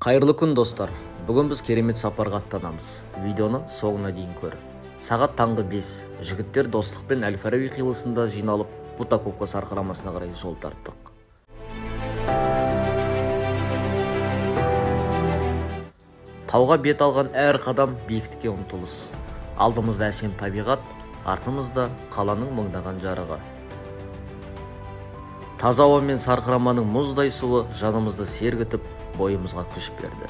Қайырлы күн достар. Бүгін біз керемет сапарға аттанамыз. Видеоны соңына дейін көр. Сағат таңғы 5. Жігіттер Достық пен Әл-Фараби қиылысында жиналып, Бутаковка сарқырамасына қарай жол тарттық. Тауға бет алған әр қадам биіктікке ұмтылыс. Алдымызда әсем табиғат, артымызда қаланың мыңдаған жарығы. Таза ауа мен сарқыраманың мұздай суы жанымызды сергітіп, бойымызға күш берді.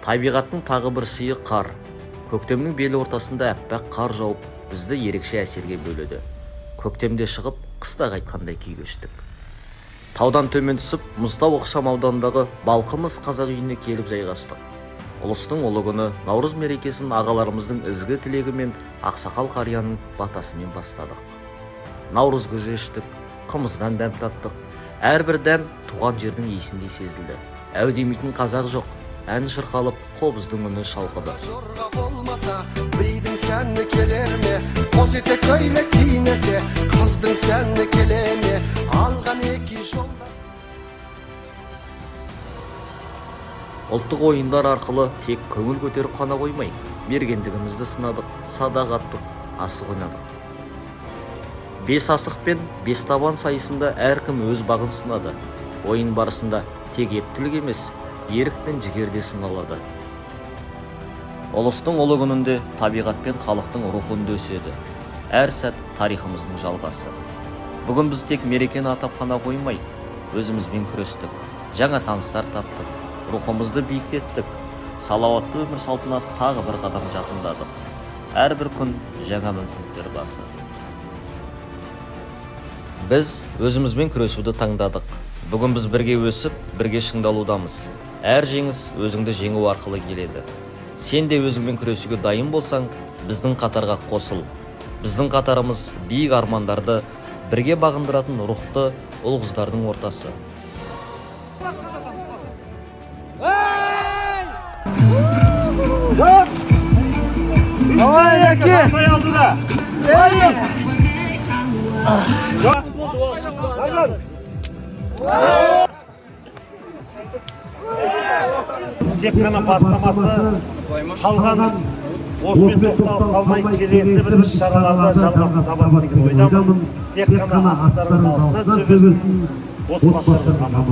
Табиғаттың тағы бір сыйы қар. Көктемнің белі ортасында әппақ қар жауып, бізді ерекше әсерге бөледі. Көктемде шығып, қыста қайтқандай күй кештік. Таудан төмен түсіп, Мұзтау ықшам ауданындағы Балқымыз қазақ үйіне келіп жайғастық. Ұлыстың ұлы күні Наурыз мерекесін ағаларымыздың ізгі тілегі мен ақсақал қарияның батасымен бастадық. Наурыз көже іштік, қымыздан дәм таттық. Әрбір дәм туған жердің иісіндей сезілді. Әу демейтін қазақ жоқ, ән шырқалып, қобыздың үні шалқыды. Болмаса, біреудің сәні келер ме? Қос етек көйлек киінесе, қыздың сәні келе ме? Алған екі жолдас. Ұлттық ойындар арқылы тек көңіл көтеріп қана қоймай, мергендігімізді сынадық, садақ аттық, асық ойнадық. 5 асық пен 5 табан сайысында әркім өз бағын сынады. Ойын барысында тек ептілік емес, ерік пен жігерде сыналады. Ұлыстың ұлы күнінде табиғат пен халықтың рухы үндеседі. Әр сәт тарихымыздың жалғасы. Бүгін біз тек мерекені атап қана қоймай, өзімізбен күрестік, жаңа таныстар таптық, рухымызды биіктеттік, салауатты өмір салтына тағы бір қадам жақындадық. Әрбір күн жаңа мүмкіндіктер басы. Біз өзімізбен күресуді таңдадық. Бүгін біз бірге өсіп, бірге шыңдалудамыз. Әр жеңіс өзіңді жеңу арқылы келеді. Сен де өзіңмен күресуге дайын болсаң, біздің қатарға қосыл. Біздің қатарымыз биік армандарды бірге бағындыратын рухты ұл-қыздардың ортасы. Тек қана бастамасы қалған осымен тоқталып қалмай келесі бір шараларда жалғасын табады деген ойдамын. Тек қана асықтарымыз алысына түсіп, отбасыларымыз аман.